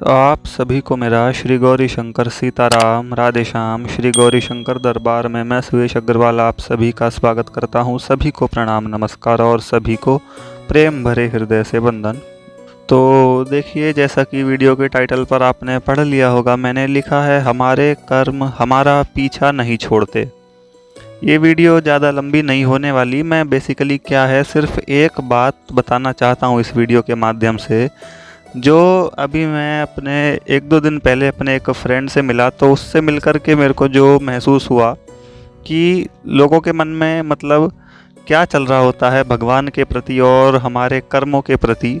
आप सभी को मेरा श्री गौरी शंकर सीताराम राधे श्याम श्री गौरी शंकर दरबार में मैं सुरेश अग्रवाल आप सभी का स्वागत करता हूं। सभी को प्रणाम नमस्कार और सभी को प्रेम भरे हृदय से वंदन। तो देखिए, जैसा कि वीडियो के टाइटल पर आपने पढ़ लिया होगा, मैंने लिखा है हमारे कर्म हमारा पीछा नहीं छोड़ते। ये वीडियो ज़्यादा लंबी नहीं होने वाली। मैं बेसिकली क्या है, सिर्फ एक बात बताना चाहता हूँ इस वीडियो के माध्यम से। जो अभी मैं अपने 1-2 दिन पहले अपने एक फ्रेंड से मिला, तो उससे मिलकर के मेरे को जो महसूस हुआ कि लोगों के मन में मतलब क्या चल रहा होता है भगवान के प्रति और हमारे कर्मों के प्रति,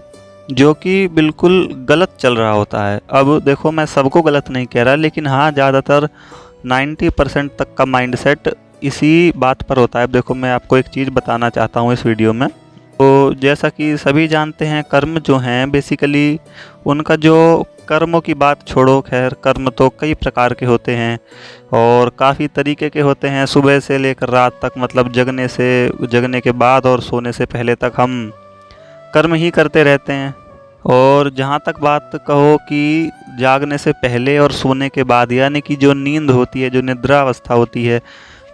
जो कि बिल्कुल गलत चल रहा होता है। अब देखो, मैं सबको गलत नहीं कह रहा, लेकिन हाँ, ज़्यादातर 90% तक का माइंडसेट इसी बात पर होता है। अब देखो, मैं आपको एक चीज़ बताना चाहता हूँ इस वीडियो में। तो जैसा कि सभी जानते हैं, कर्म जो हैं बेसिकली उनका जो कर्मों की बात छोड़ो, खैर कर्म तो कई प्रकार के होते हैं और काफ़ी तरीके के होते हैं। सुबह से लेकर रात तक, मतलब जगने के बाद और सोने से पहले तक हम कर्म ही करते रहते हैं। और जहाँ तक बात कहो कि जागने से पहले और सोने के बाद, यानी कि जो नींद होती है, जो निद्रा अवस्था होती है,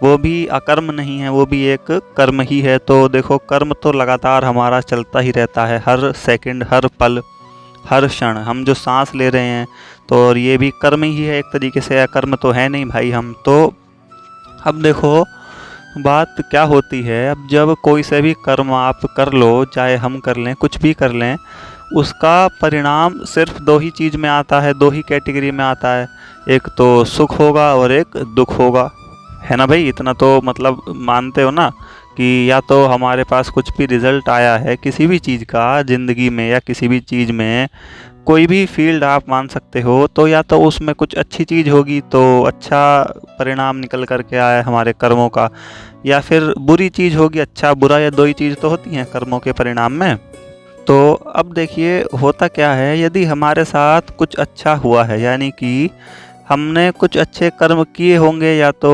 वो भी अकर्म नहीं है, वो भी एक कर्म ही है। तो देखो, कर्म तो लगातार हमारा चलता ही रहता है, हर सेकंड, हर पल, हर क्षण। हम जो सांस ले रहे हैं, तो और ये भी कर्म ही है एक तरीके से, अकर्म तो है नहीं भाई हम तो। अब देखो, बात क्या होती है, अब जब कोई से भी कर्म आप कर लो, चाहे हम कर लें, कुछ भी कर लें, उसका परिणाम सिर्फ दो ही चीज़ में आता है, दो ही कैटेगरी में आता है। एक तो सुख होगा और एक दुख होगा, है ना भाई? इतना तो मतलब मानते हो ना कि या तो हमारे पास कुछ भी रिजल्ट आया है किसी भी चीज़ का ज़िंदगी में, या किसी भी चीज़ में, कोई भी फील्ड आप मान सकते हो, तो या तो उसमें कुछ अच्छी चीज़ होगी तो अच्छा परिणाम निकल करके आया है हमारे कर्मों का, या फिर बुरी चीज़ होगी, अच्छा बुरा, या दो ही चीज़ तो होती हैं कर्मों के परिणाम में। तो अब देखिए, होता क्या है, यदि हमारे साथ कुछ अच्छा हुआ है, यानी कि हमने कुछ अच्छे कर्म किए होंगे, या तो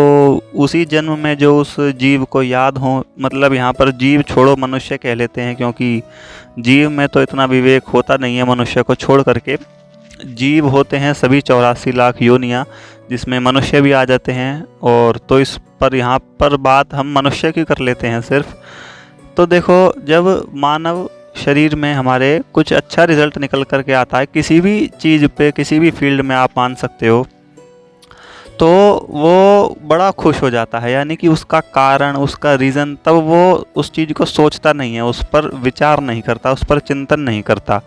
उसी जन्म में जो उस जीव को याद हो, मतलब यहाँ पर जीव छोड़ो, मनुष्य कह लेते हैं, क्योंकि जीव में तो इतना विवेक होता नहीं है। मनुष्य को छोड़ करके जीव होते हैं सभी 84 लाख योनियाँ, जिसमें मनुष्य भी आ जाते हैं। और तो इस पर यहाँ पर बात हम मनुष्य की कर लेते हैं सिर्फ। तो देखो, जब मानव शरीर में हमारे कुछ अच्छा रिजल्ट निकल करके आता है किसी भी चीज़ पे, किसी भी फील्ड में आप मान सकते हो, तो वो बड़ा खुश हो जाता है, यानी कि उसका कारण, उसका रीज़न, तब वो उस चीज़ को सोचता नहीं है, उस पर विचार नहीं करता, उस पर चिंतन नहीं करता।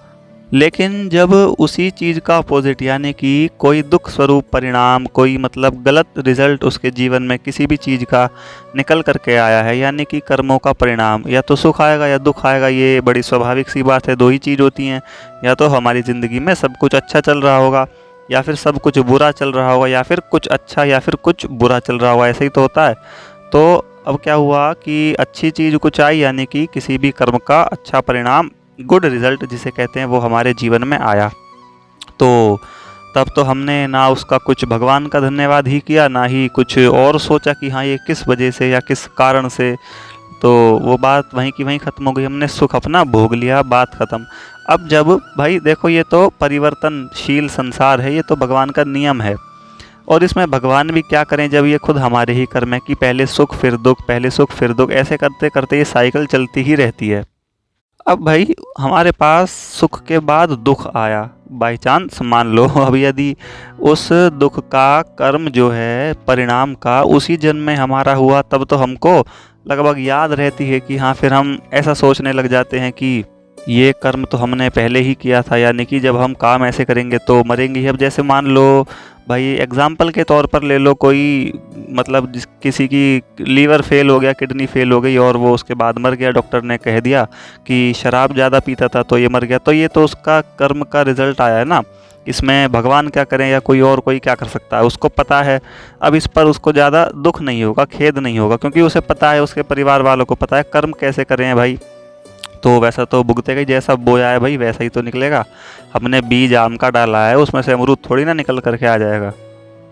लेकिन जब उसी चीज़ का अपोजिट, यानी कि कोई दुख स्वरूप परिणाम, कोई मतलब गलत रिजल्ट उसके जीवन में किसी भी चीज़ का निकल करके आया है, यानी कि कर्मों का परिणाम, या तो सुख आएगा या दुख आएगा, ये बड़ी स्वाभाविक सी बात है, दो ही चीज़ होती हैं। या तो हमारी ज़िंदगी में सब कुछ अच्छा चल रहा होगा, या फिर सब कुछ बुरा चल रहा होगा, या फिर कुछ अच्छा या फिर कुछ बुरा चल रहा होगा, ऐसे ही तो होता है। तो अब क्या हुआ कि अच्छी चीज़ कुछ आई, यानी कि किसी भी कर्म का अच्छा परिणाम, गुड रिजल्ट जिसे कहते हैं, वो हमारे जीवन में आया। तो तब तो हमने ना उसका कुछ भगवान का धन्यवाद ही किया, ना ही कुछ और सोचा कि हाँ, ये किस वजह से या किस कारण से। तो वो बात वहीं की वहीं ख़त्म हो गई, हमने सुख अपना भोग लिया, बात ख़त्म। अब जब भाई देखो, ये तो परिवर्तनशील संसार है, ये तो भगवान का नियम है, और इसमें भगवान भी क्या करें जब ये खुद हमारे ही कर्म है कि पहले सुख फिर दुख, पहले सुख फिर दुख, ऐसे करते करते ये साइकिल चलती ही रहती है। अब भाई, हमारे पास सुख के बाद दुख आया, बाई चांस मान लो, अब यदि उस दुख का कर्म जो है परिणाम का उसी जन्म में हमारा हुआ, तब तो हमको लगभग याद रहती है कि हाँ, फिर हम ऐसा सोचने लग जाते हैं कि ये कर्म तो हमने पहले ही किया था, यानी कि जब हम काम ऐसे करेंगे तो मरेंगे ही। अब जैसे मान लो भाई, एग्जाम्पल के तौर पर ले लो, कोई मतलब किसी की लीवर फेल हो गया, किडनी फेल हो गई, और वो उसके बाद मर गया। डॉक्टर ने कह दिया कि शराब ज़्यादा पीता था तो ये मर गया, तो ये तो उसका कर्म का रिजल्ट आया है ना। इसमें भगवान क्या करें या कोई और कोई क्या कर सकता है, उसको पता है। अब इस पर उसको ज़्यादा दुख नहीं होगा, खेद नहीं होगा, क्योंकि उसे पता है, उसके परिवार वालों को पता है कर्म कैसे करें हैं भाई। तो वैसा तो भुगतेगा ही, जैसा बोया है भाई वैसा ही तो निकलेगा। हमने बीज आम का डाला है, उसमें से अमरूद थोड़ी ना निकल करके आ जाएगा।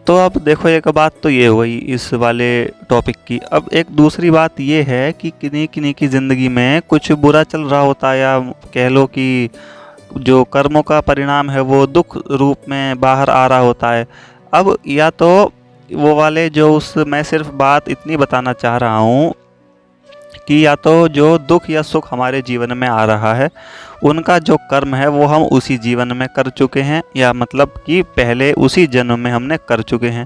तो अब देखो, एक बात तो ये हुई इस वाले टॉपिक की। अब एक दूसरी बात ये है कि किन्हीं किन्हीं की ज़िंदगी में कुछ बुरा चल रहा होता है, या कह लो कि जो कर्मों का परिणाम है वो दुख रूप में बाहर आ रहा होता है। अब या तो वो वाले जो उस मैं सिर्फ बात इतनी बताना चाह रहा हूँ कि या तो जो दुख या सुख हमारे जीवन में आ रहा है उनका जो कर्म है वो हम उसी जीवन में कर चुके हैं, या मतलब कि पहले उसी जन्म में हमने कर चुके हैं।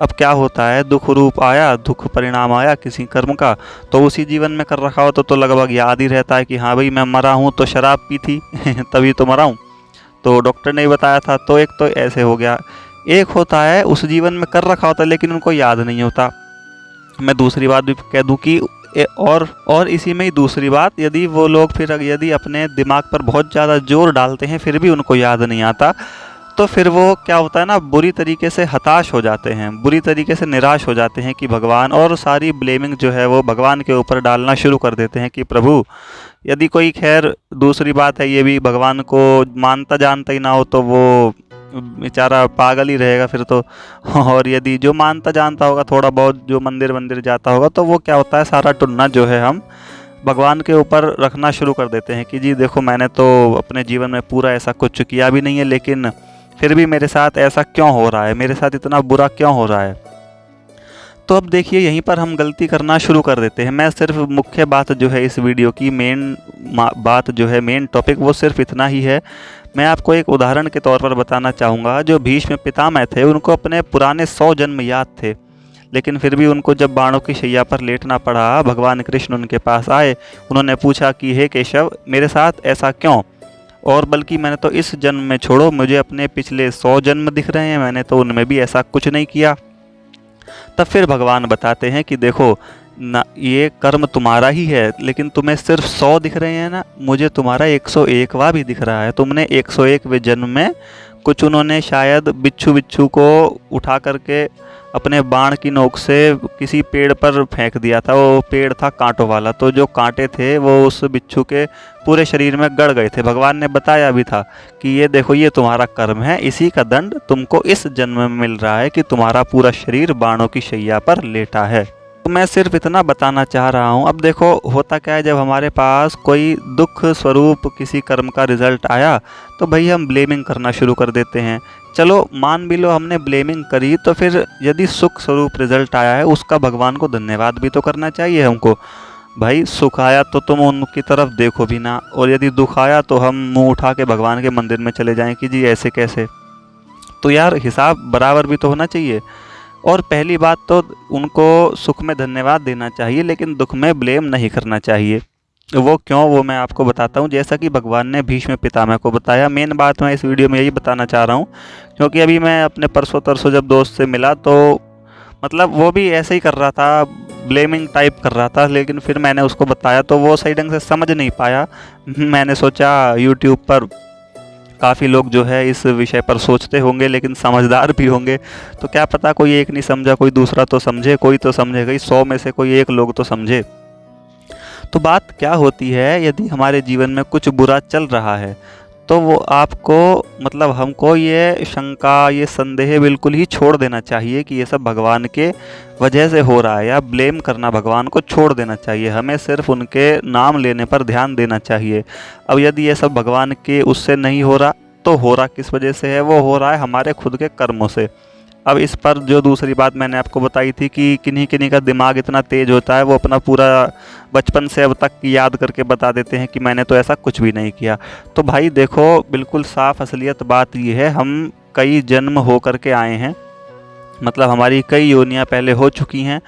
अब क्या होता है, दुख रूप आया, दुख परिणाम आया किसी कर्म का, तो उसी जीवन में कर रखा हो तो लगभग याद ही रहता है कि हाँ भाई मैं मरा हूँ तो शराब पी थी तभी तो मरा हूँ, तो डॉक्टर ने बताया था। तो एक तो ऐसे हो गया। एक होता है उस जीवन में कर रखा होता है लेकिन उनको याद नहीं होता। मैं दूसरी बात भी कह दूं कि और इसी में ही दूसरी बात, यदि वो लोग फिर यदि अपने दिमाग पर बहुत ज़्यादा जोर डालते हैं फिर भी उनको याद नहीं आता, तो फिर वो क्या होता है ना, बुरी तरीके से हताश हो जाते हैं, बुरी तरीके से निराश हो जाते हैं कि भगवान, और सारी ब्लेमिंग जो है वो भगवान के ऊपर डालना शुरू कर देते हैं कि प्रभु यदि कोई, खैर दूसरी बात है ये भी, भगवान को मानता जानता ही ना हो तो वो बेचारा पागल ही रहेगा फिर तो। और यदि जो मानता जानता होगा, थोड़ा बहुत जो मंदिर मंदिर जाता होगा, तो वो क्या होता है, सारा टुन्ना जो है हम भगवान के ऊपर रखना शुरू कर देते हैं कि जी देखो मैंने तो अपने जीवन में पूरा ऐसा कुछ किया भी नहीं है, लेकिन फिर भी मेरे साथ ऐसा क्यों हो रहा है, मेरे साथ इतना बुरा क्यों हो रहा है। तो अब देखिए यहीं पर हम गलती करना शुरू कर देते हैं। मैं सिर्फ मुख्य बात जो है इस वीडियो की मेन बात जो है, मेन टॉपिक वो सिर्फ इतना ही है। मैं आपको एक उदाहरण के तौर पर बताना चाहूँगा। जो भीष्म पितामह थे उनको अपने पुराने 100 जन्म याद थे, लेकिन फिर भी उनको जब बाणों की शैया पर लेटना पड़ा, भगवान कृष्ण उनके पास आए, उन्होंने पूछा कि हे केशव मेरे साथ ऐसा क्यों, और बल्कि मैंने तो इस जन्म में छोड़ो, मुझे अपने पिछले 100 जन्म दिख रहे हैं, मैंने तो उनमें भी ऐसा कुछ नहीं किया। तब फिर भगवान बताते हैं कि देखो ना, ये कर्म तुम्हारा ही है, लेकिन तुम्हें सिर्फ 100 दिख रहे हैं ना, मुझे तुम्हारा 101वां भी दिख रहा है। तुमने 101वें जन्म में कुछ, उन्होंने शायद बिच्छू को उठा करके अपने बाण की नोक से किसी पेड़ पर फेंक दिया था। वो पेड़ था कांटों वाला, तो जो कांटे थे वो उस बिच्छू के पूरे शरीर में गड़ गए थे। भगवान ने बताया भी था कि ये देखो ये तुम्हारा कर्म है, इसी का दंड तुमको इस जन्म में मिल रहा है कि तुम्हारा पूरा शरीर बाणों की शैया पर लेटा है। तो मैं सिर्फ इतना बताना चाह रहा हूँ। अब देखो होता क्या है, जब हमारे पास कोई दुख स्वरूप किसी कर्म का रिजल्ट आया तो भाई हम ब्लेमिंग करना शुरू कर देते हैं। चलो मान भी लो हमने ब्लेमिंग करी, तो फिर यदि सुख स्वरूप रिजल्ट आया है उसका भगवान को धन्यवाद भी तो करना चाहिए हमको। भाई सुख आया तो तुम उनकी तरफ देखो भी ना, और यदि दुख आया तो हम मुंह उठा के भगवान के मंदिर में चले जाएं कि जी ऐसे कैसे। तो यार हिसाब बराबर भी तो होना चाहिए। और पहली बात तो उनको सुख में धन्यवाद देना चाहिए, लेकिन दुख में ब्लेम नहीं करना चाहिए। वो क्यों, वो मैं आपको बताता हूँ। जैसा कि भगवान ने भीष्म पितामह को बताया, मेन बात मैं इस वीडियो में यही बताना चाह रहा हूँ, क्योंकि अभी मैं अपने परसों तरसों जब दोस्त से मिला तो मतलब वो भी ऐसे ही कर रहा था, ब्लेमिंग टाइप कर रहा था, लेकिन फिर मैंने उसको बताया तो वो सही ढंग से समझ नहीं पाया। मैंने सोचा यूट्यूब पर काफ़ी लोग जो है इस विषय पर सोचते होंगे, लेकिन समझदार भी होंगे, तो क्या पता कोई एक नहीं समझा, कोई दूसरा तो समझे, कोई तो समझेगा ही, 100 में से कोई एक लोग तो समझे। तो बात क्या होती है, यदि हमारे जीवन में कुछ बुरा चल रहा है तो वो आपको, मतलब हमको ये शंका, ये संदेह बिल्कुल ही छोड़ देना चाहिए कि ये सब भगवान के वजह से हो रहा है, या ब्लेम करना भगवान को छोड़ देना चाहिए। हमें सिर्फ उनके नाम लेने पर ध्यान देना चाहिए। अब यदि ये सब भगवान के उससे नहीं हो रहा तो हो रहा किस वजह से है, वो हो रहा है हमारे खुद के कर्मों से। अब इस पर जो दूसरी बात मैंने आपको बताई थी कि किन्हीं किन्हीं का दिमाग इतना तेज होता है, वो अपना पूरा बचपन से अब तक याद करके बता देते हैं कि मैंने तो ऐसा कुछ भी नहीं किया। तो भाई देखो बिल्कुल साफ असलियत बात ये है, हम कई जन्म हो करके आए हैं, मतलब हमारी कई योनियाँ पहले हो चुकी हैं।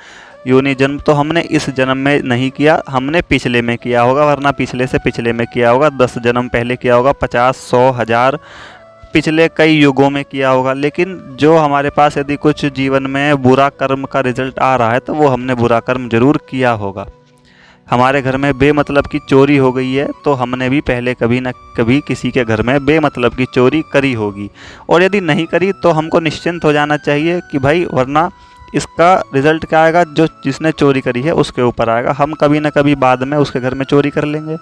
योनि जन्म तो हमने इस जन्म में नहीं किया, हमने पिछले में किया होगा, वरना पिछले से पिछले में किया होगा, 10 जन्म पहले किया होगा, 50, 100, 1000 पिछले कई युगों में किया होगा। लेकिन जो हमारे पास यदि कुछ जीवन में बुरा कर्म का रिजल्ट आ रहा है तो वो हमने बुरा कर्म जरूर किया होगा। हमारे घर में बेमतलब की चोरी हो गई है तो हमने भी पहले कभी न कभी किसी के घर में बेमतलब की चोरी करी होगी, और यदि नहीं करी तो हमको निश्चिंत हो जाना चाहिए कि भाई वरना इसका रिजल्ट क्या आएगा, जो जिसने चोरी करी है उसके ऊपर आएगा। हम कभी न कभी बाद में उसके घर में चोरी कर लेंगे,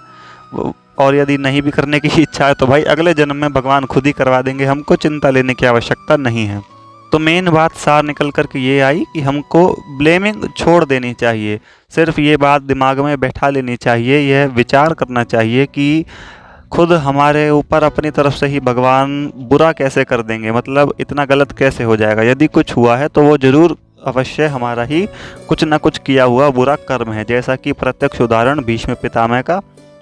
और यदि नहीं भी करने की इच्छा है तो भाई अगले जन्म में भगवान खुद ही करवा देंगे, हमको चिंता लेने की आवश्यकता नहीं है। तो मेन बात सार निकल कर के ये आई कि हमको ब्लेमिंग छोड़ देनी चाहिए। सिर्फ ये बात दिमाग में बैठा लेनी चाहिए, यह विचार करना चाहिए कि खुद हमारे ऊपर अपनी तरफ से ही भगवान बुरा कैसे कर देंगे, मतलब इतना गलत कैसे हो जाएगा। यदि कुछ हुआ है तो वो जरूर अवश्य हमारा ही कुछ ना कुछ किया हुआ बुरा कर्म है। जैसा कि प्रत्यक्ष उदाहरण भीष्म पितामह का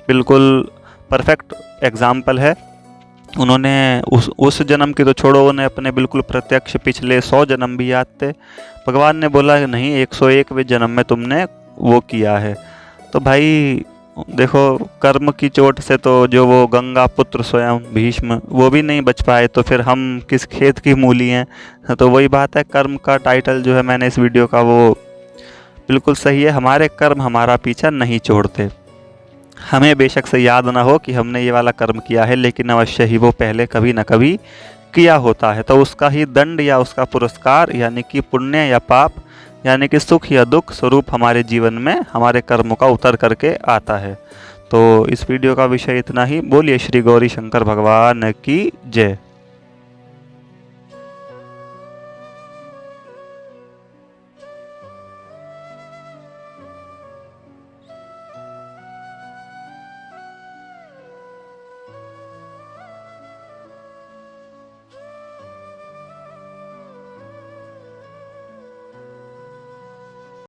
बिल्कुल परफेक्ट एग्जाम्पल है। उन्होंने उस जन्म की तो छोड़ो, उन्हें अपने बिल्कुल प्रत्यक्ष पिछले 100 जन्म भी याद थे। भगवान ने बोला नहीं, 101वें जन्म में तुमने वो किया है। तो भाई देखो, कर्म की चोट से तो जो वो गंगा पुत्र स्वयं भीष्म वो भी नहीं बच पाए, तो फिर हम किस खेत की मूली हैं। तो वही बात है, कर्म का टाइटल जो है मैंने इस वीडियो का वो बिल्कुल सही है। हमारे कर्म हमारा पीछा नहीं छोड़ते। हमें बेशक से याद ना हो कि हमने ये वाला कर्म किया है, लेकिन अवश्य ही वो पहले कभी ना कभी किया होता है। तो उसका ही दंड या उसका पुरस्कार यानी कि पुण्य या पाप यानी कि सुख या दुख स्वरूप हमारे जीवन में हमारे कर्मों का उतर करके आता है। तो इस वीडियो का विषय इतना ही। बोलिए श्री गौरी शंकर भगवान की जय।